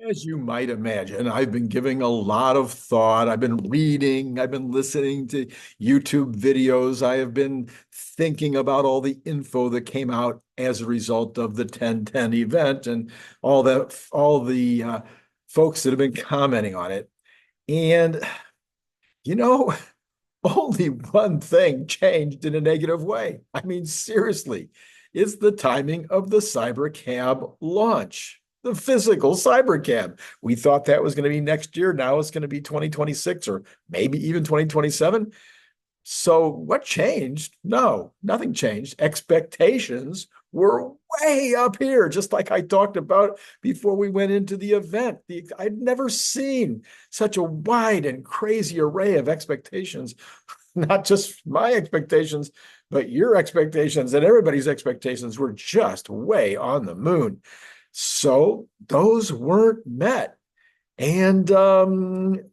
As you might imagine, I've been giving a lot of thought. I've been reading, I've been listening to YouTube videos. I have been thinking about all the info that came out as a result of the 1010 event and all the folks that have been commenting on it. And, you know, only one thing changed in a negative way. I mean, seriously, it's the timing of the Cybercab launch, the physical Cybercab. We thought that was going to be next year. Now it's going to be 2026 or maybe even 2027. So what changed? No, nothing changed. Expectations were way up here, just like I talked about before we went into the event. I'd never seen such a wide and crazy array of expectations, not just my expectations, but your expectations and everybody's expectations were just way on the moon. So those weren't met. And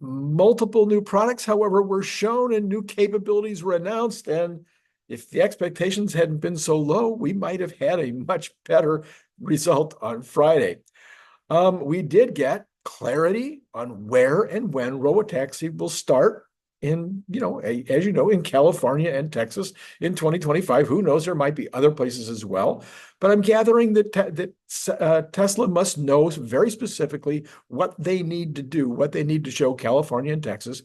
multiple new products, however, were shown and new capabilities were announced. And if the expectations hadn't been so low, we might have had a much better result on Friday. We did get clarity on where and when Robotaxi will start in, as you know, in California and Texas in 2025. Who knows? There might be other places as well. But I'm gathering that Tesla must know very specifically what they need to do, what they need to show California and Texas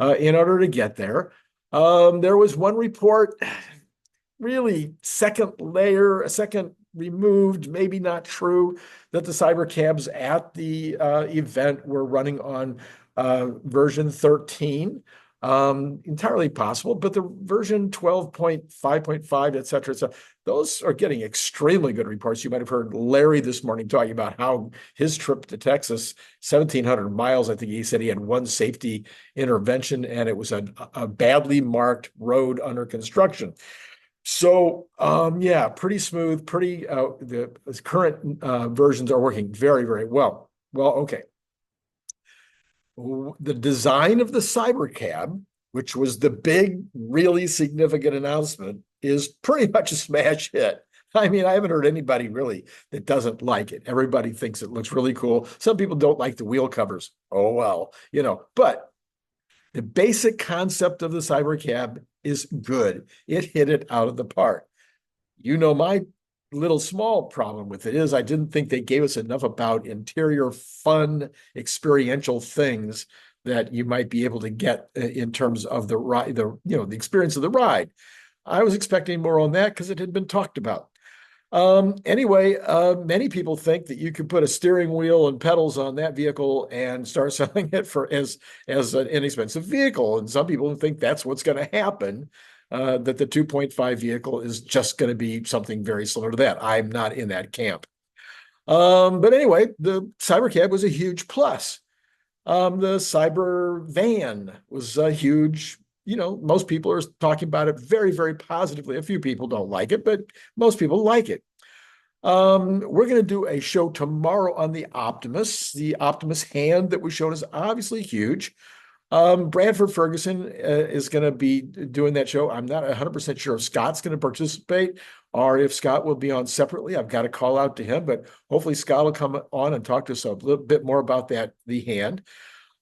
in order to get there. There was one report, really second layer, a second removed, maybe not true, that the Cybercabs at the event were running on version 13. Entirely possible, but the version 12.5.5, et cetera, those are getting extremely good reports. You might have heard Larry this morning talking about how his trip to Texas, 1,700 miles, I think he said he had one safety intervention, and it was a badly marked road under construction. So, yeah, pretty smooth, the current versions are working very, very well. Well, okay. The design of the Cybercab, which was the big, really significant announcement, is pretty much a smash hit. I mean, I haven't heard anybody really that doesn't like it. Everybody thinks it looks really cool. Some people don't like the wheel covers. Oh, well, but the basic concept of the Cybercab is good. It hit it out of the park. My little small problem with it is I didn't think they gave us enough about interior fun experiential things that you might be able to get in terms of the ride, the experience of the ride. I was expecting more on that because it had been talked about. Anyway, many people think that you could put a steering wheel and pedals on that vehicle and start selling it as an inexpensive vehicle. And some people think that's what's going to happen. That the 2.5 vehicle is just going to be something very similar to that. I'm not in that camp. But anyway, the Cybercab was a huge plus. The Cyber van was a huge, most people are talking about it very, very positively. A few people don't like it, but most people like it. We're going to do a show tomorrow on the Optimus. The Optimus hand that we showed is obviously huge. Bradford Ferguson is going to be doing that show. I'm not 100% sure if Scott's going to participate or if Scott will be on separately. I've got to call out to him, but hopefully Scott will come on and talk to us a little bit more about the hand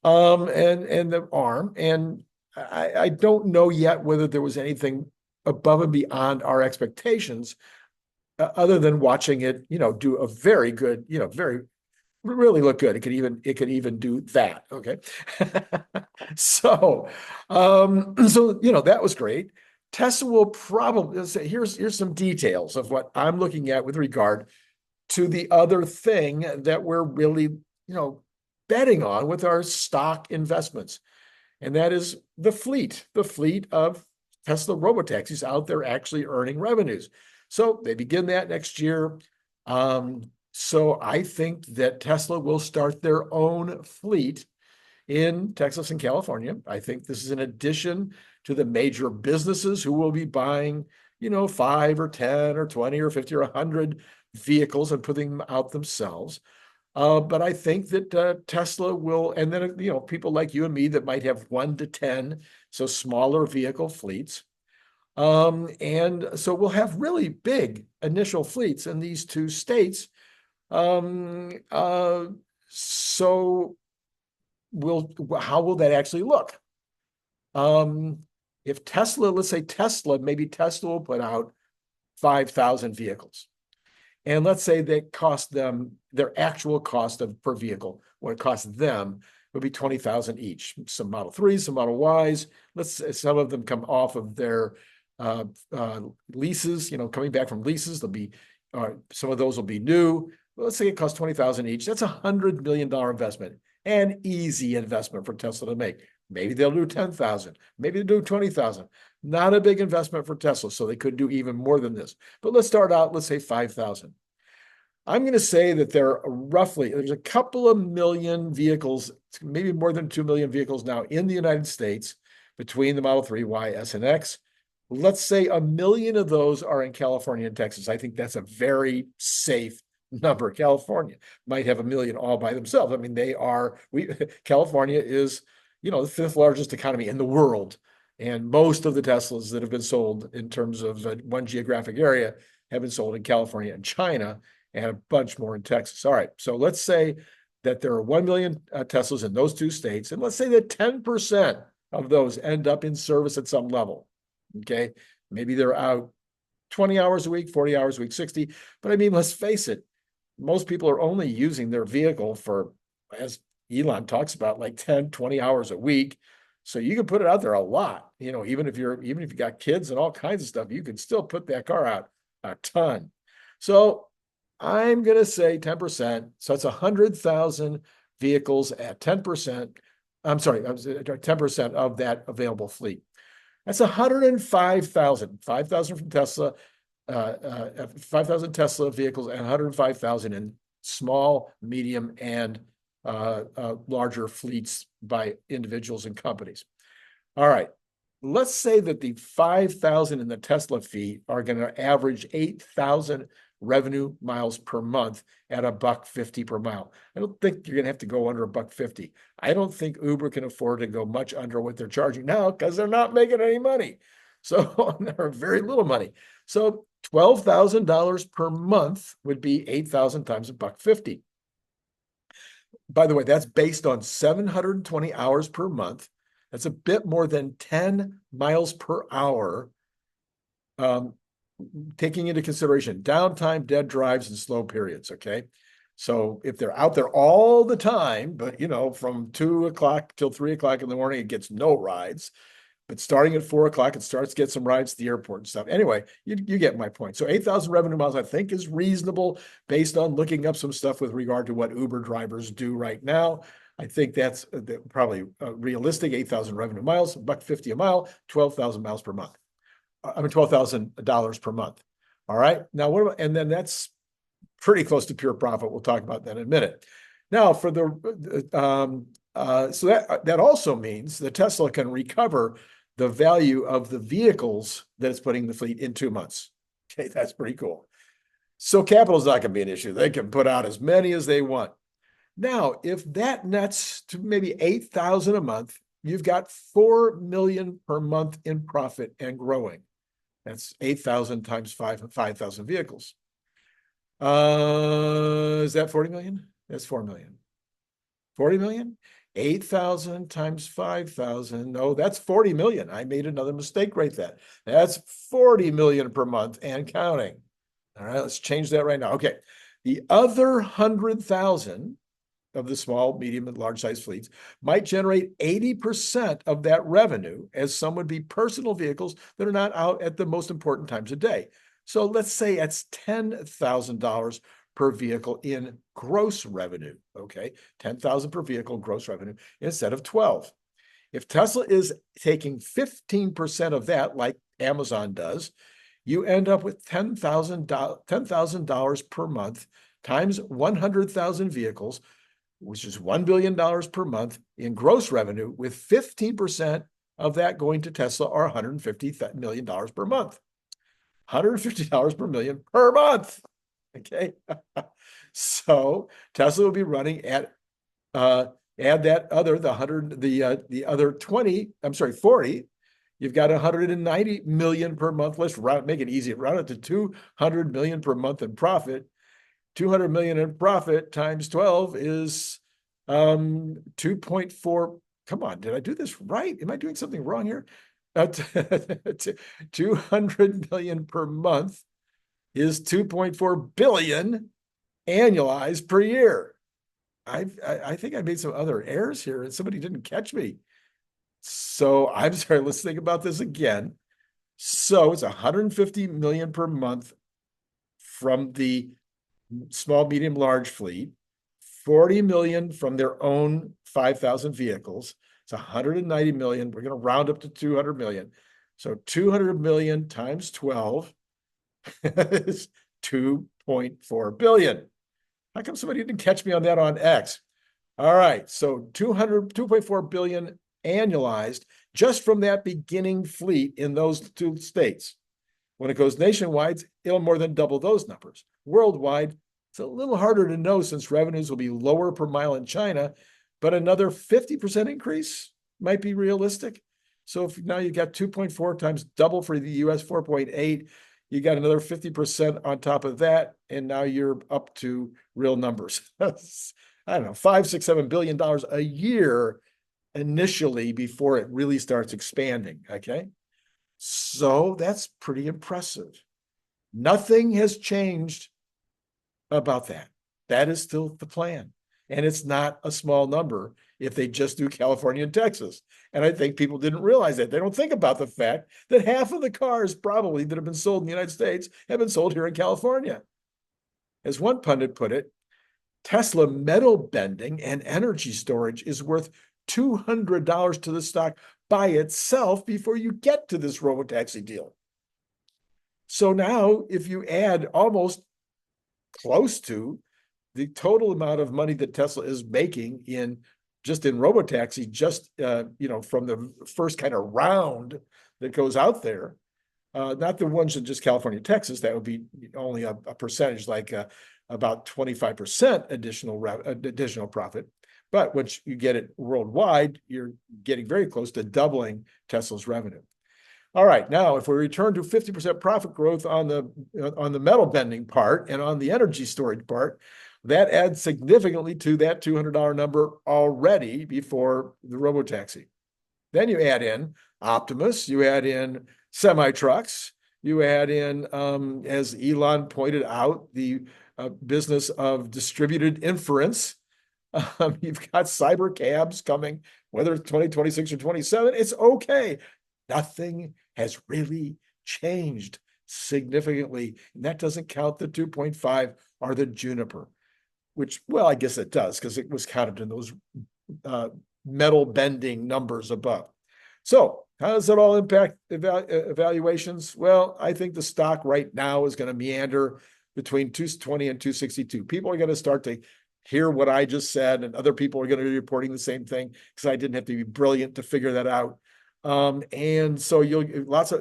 and the arm. And I don't know yet whether there was anything above and beyond our expectations other than watching it, do a very good, really look good. It could even do that. Okay. So that was great. Tesla will probably say, here's some details of what I'm looking at with regard to the other thing that we're really, betting on with our stock investments. And that is the fleet of Tesla robotaxis out there actually earning revenues. So they begin that next year. So I think that Tesla will start their own fleet in Texas and California. I think this is in addition to the major businesses who will be buying, 5 or 10 or 20 or 50 or 100 vehicles and putting them out themselves. But I think that Tesla will, and then, people like you and me that might have 1 to 10, so smaller vehicle fleets. And so we'll have really big initial fleets in these two states. So so how will that actually look? If Tesla, let's say maybe Tesla will put out 5,000 vehicles. And let's say they cost them, their actual cost per vehicle, what it costs them would be 20,000 each. Some Model 3s, some Model Ys. Let's say some of them come off of their leases, coming back from leases. They'll be, some of those will be new. Let's say it costs 20,000 each. That's $100 million investment, an easy investment for Tesla to make. Maybe they'll do 10,000. Maybe they'll do 20,000. Not a big investment for Tesla, so they could do even more than this. But let's start out, let's say 5,000. I'm going to say that there's a couple of million vehicles, maybe more than 2 million vehicles now in the United States between the Model 3, Y, S, and X. Let's say 1 million of those are in California and Texas. I think that's a very safe number. California might have 1 million all by themselves. I mean, California is, the 5th largest economy in the world. And most of the Teslas that have been sold in terms of one geographic area have been sold in California and China, and a bunch more in Texas. All right, so let's say that there are 1 million Teslas in those two states, and let's say that 10% of those end up in service at some level, okay? Maybe they're out 20 hours a week, 40 hours a week, 60, but I mean, let's face it, most people are only using their vehicle for, as Elon talks about, like 10, 20 hours a week. So you can put it out there a lot, even if you got kids and all kinds of stuff, you can still put that car out a ton. So I'm going to say 10%. So it's 100,000 vehicles at 10%. I'm sorry, 10% of that available fleet. That's 105,000, 5,000 from Tesla, 5,000 Tesla vehicles and 105,000 in small, medium, and larger fleets by individuals and companies. All right, let's say that the 5,000 in the Tesla fleet are going to average 8,000 revenue miles per month at $1.50 per mile. I don't think you're going to have to go under $1.50. I don't think Uber can afford to go much under what they're charging now because they're not making any money. So they're very little money. So $12,000 per month would be 8,000 times $1.50. By the way, that's based on 720 hours per month. That's a bit more than 10 miles per hour, taking into consideration downtime, dead drives, and slow periods, okay? So if they're out there all the time, but, from 2 o'clock till 3 o'clock in the morning, it gets no rides. But starting at 4 o'clock, it starts to get some rides to the airport and stuff. Anyway, you get my point. So 8,000 revenue miles, I think, is reasonable based on looking up some stuff with regard to what Uber drivers do right now. I think that's probably realistic. 8,000 revenue miles, $1.50 a mile, 12,000 miles per month. $12,000 per month. All right. Now, and then that's pretty close to pure profit. We'll talk about that in a minute. Now, for so that also means that Tesla can recover the value of the vehicles that it's putting in the fleet in 2 months. Okay, that's pretty cool. So capital is not going to be an issue. They can put out as many as they want. Now, if that nets to maybe 8,000 a month, you've got 4 million per month in profit and growing. That's 8,000 times 5,000 vehicles. Is that 40 million? That's 4 million. 40 million? 8,000 times 5,000. No, that's 40 million. I made another mistake right there. That's 40 million per month and counting. All right, let's change that right now. Okay, the other 100,000 of the small, medium, and large size fleets might generate 80% of that revenue, as some would be personal vehicles that are not out at the most important times of day. So let's say it's $10,000 per vehicle in gross revenue, okay? 10,000 per vehicle gross revenue instead of 12. If Tesla is taking 15% of that, like Amazon does, you end up with $10,000 per month times 100,000 vehicles, which is $1 billion per month in gross revenue, with 15% of that going to Tesla, or $150 million per month. $150 per million per month. Okay. So Tesla will be running at add that other the other 40. You've got 190 million per month. Let's make it easy. Round it to 200 million per month in profit. 200 million in profit times 12 is 2.4. Come on, did I do this right? Am I doing something wrong here? 200 million per month is 2.4 billion annualized per year. I think I made some other errors here and somebody didn't catch me. So I'm sorry, let's think about this again. So it's 150 million per month from the small, medium, large fleet, 40 million from their own 5,000 vehicles. It's 190 million. We're going to round up to 200 million. So 200 million times 12 is 2.4 billion. How come somebody didn't catch me on that on X? All right, so 2.4 billion annualized just from that beginning fleet in those two states. When it goes nationwide, it'll more than double those numbers. Worldwide, it's a little harder to know since revenues will be lower per mile in China, but another 50% increase might be realistic. So if now you got 2.4 times double for the US, 4.8, you got another 50% on top of that, and now you're up to real numbers. I don't know, $5, $6, $7 billion a year initially before it really starts expanding, okay? So that's pretty impressive. Nothing has changed about that. That is still the plan. And it's not a small number if they just do California and Texas. And I think people didn't realize that. They don't think about the fact that half of the cars probably that have been sold in the United States have been sold here in California. As one pundit put it, Tesla metal bending and energy storage is worth $200 to the stock by itself before you get to this Robotaxi deal. So now if you add almost close to the total amount of money that Tesla is making in Robotaxi, from the first kind of round that goes out there, not the ones in just California, Texas, that would be only a percentage, like about 25% additional profit. But once you get it worldwide, you're getting very close to doubling Tesla's revenue. All right, now if we return to 50% profit growth on the metal bending part and on the energy storage part, that adds significantly to that $200 number already before the Robotaxi. Then you add in Optimus, you add in semi-trucks, you add in, as Elon pointed out, the business of distributed inference. You've got cybercabs coming, whether it's 2026 or 27, it's okay. Nothing has really changed significantly. And that doesn't count the 2.5 or the Juniper, which, well, I guess it does because it was counted in those metal bending numbers above. So how does that all impact evaluations? Well, I think the stock right now is going to meander between 220 and 262. People are going to start to hear what I just said, and other people are going to be reporting the same thing because I didn't have to be brilliant to figure that out. And so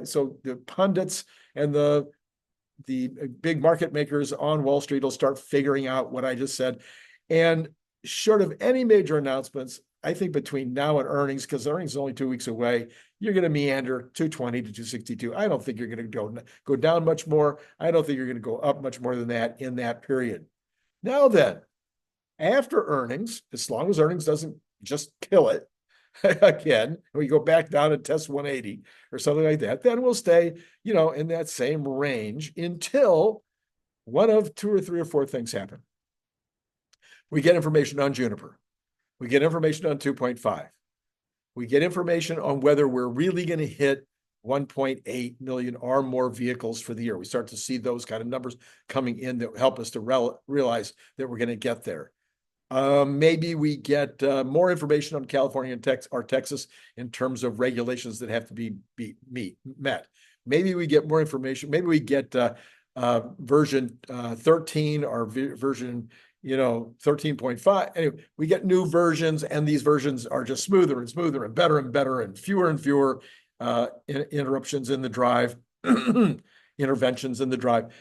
so the pundits and the big market makers on Wall Street will start figuring out what I just said. And short of any major announcements, I think between now and earnings, because earnings is only 2 weeks away, you're going to meander 220 to 262. I don't think you're going to go down much more. I don't think you're going to go up much more than that in that period. Now then, after earnings, as long as earnings doesn't just kill it again, we go back down and test 180 or something like that, then we'll stay, in that same range until one of two or three or four things happen. We get information on Juniper. We get information on 2.5. We get information on whether we're really going to hit 1.8 million or more vehicles for the year. We start to see those kind of numbers coming in that help us to realize that we're going to get there. Maybe we get more information on California and Texas in terms of regulations that have to be met. Maybe we get more information. Maybe we get version 13 or version 13.5. Anyway, we get new versions, and these versions are just smoother and smoother and better and fewer interruptions in the drive, interventions in the drive,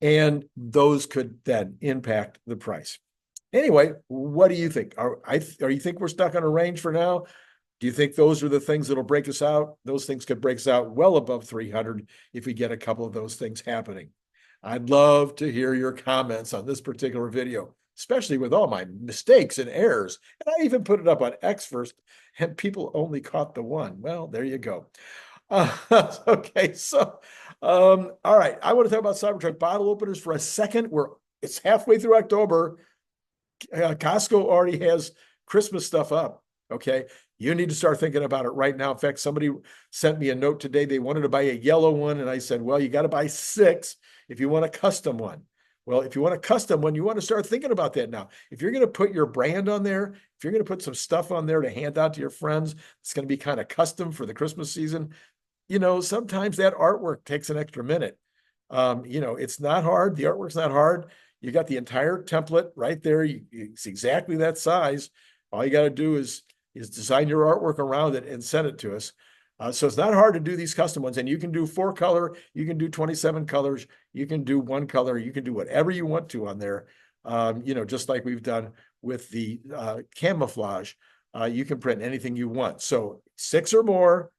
and those could then impact the price. Anyway, what do you think? Are you think we're stuck on a range for now? Do you think those are the things that'll break us out? Those things could break us out well above 300 if we get a couple of those things happening. I'd love to hear your comments on this particular video. especially with all my mistakes and errors. And I even put it up on X first, and people only caught the one. Well, there you go. Okay, so all right. I want to talk about Cybertruck bottle openers for a second. It's halfway through October. Costco already has Christmas stuff up. Okay, you need to start thinking about it right now. In fact, somebody sent me a note today. They wanted to buy a yellow one, and I said, well, you got to buy 6 if you want a custom one. Well, if you want a custom one, you want to start thinking about that now. If you're going to put your brand on there, if you're going to put some stuff on there to hand out to your friends, it's going to be kind of custom for the Christmas season. Sometimes that artwork takes an extra minute. It's not hard. The artwork's not hard. You got the entire template right there. It's exactly that size. All you got to do is design your artwork around it and send it to us. So it's not hard to do these custom ones. And you can do 4 color, you can do 27 colors, you can do 1 color, you can do whatever you want to on there. Just like we've done with the camouflage, you can print anything you want. So 6 or more.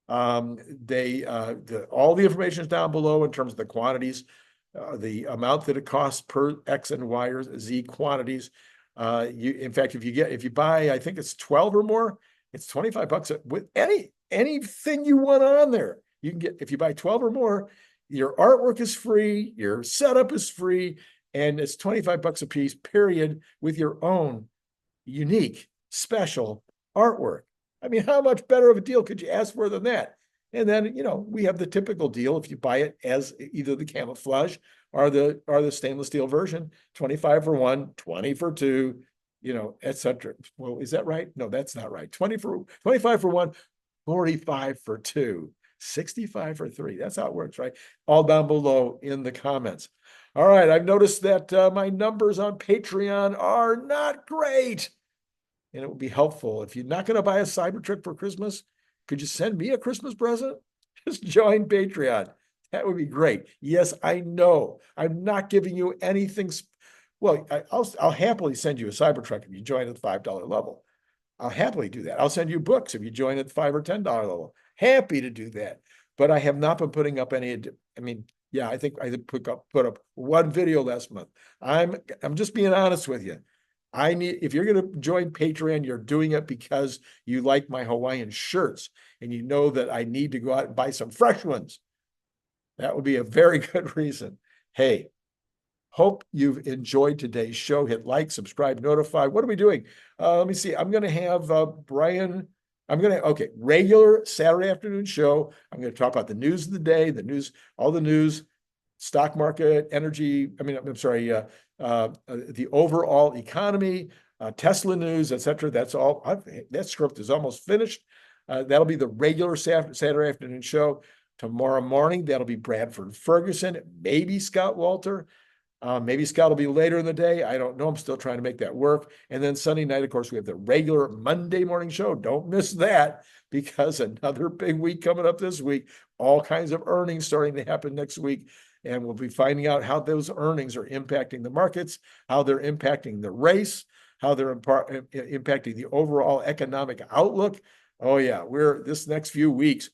All the information is down below in terms of the quantities, the amount that it costs per X and Y or Z quantities. In fact, if you buy, I think it's 12 or more, it's $25 with anything you want on there. You can get, if you buy 12 or more, your artwork is free, your setup is free, and it's $25 a piece, period, with your own unique, special artwork. I mean, how much better of a deal could you ask for than that? And then, we have the typical deal if you buy it as either the camouflage or the stainless steel version, 25 for 1, 20 for 2, etc. Well, is that right? No, that's not right. 25 for 1, 45 for 2, 65 for 3. That's how it works, right? All down below in the comments. All right, I've noticed that my numbers on Patreon are not great. And it would be helpful. If you're not going to buy a Cybertruck for Christmas, could you send me a Christmas present? Just join Patreon. That would be great. Yes, I know. I'm not giving you anything. Well, I'll happily send you a Cybertruck if you join at the $5 level. I'll happily do that. I'll send you books if you join at the $5 or $10 level. Happy to do that. But I have not been putting up any. I think I put up 1 video last month. I'm just being honest with you. If you're going to join Patreon, you're doing it because you like my Hawaiian shirts and you know that I need to go out and buy some fresh ones. That would be a very good reason. Hey, hope you've enjoyed today's show. Hit like, subscribe, notify. What are we doing? Let me see. I'm going to have Brian. Regular Saturday afternoon show. I'm going to talk about the news of the day, all the news, stock market, energy. The overall economy, Tesla news, etc. That's all. That script is almost finished. That'll be the regular Saturday afternoon show. Tomorrow morning, that'll be Bradford Ferguson, maybe Scott Walter. Maybe Scott will be later in the day. I don't know. I'm still trying to make that work. And then Sunday night, of course, we have the regular Monday morning show. Don't miss that because another big week coming up this week. All kinds of earnings starting to happen next week. And we'll be finding out how those earnings are impacting the markets, how they're impacting the race, how they're impacting the overall economic outlook. Oh yeah, this next few weeks.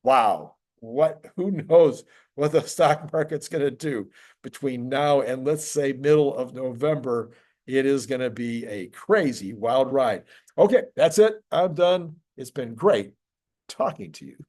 Wow. Who knows what the stock market's going to do between now and let's say middle of November. It is going to be a crazy wild ride. Okay, that's it. I'm done. It's been great talking to you.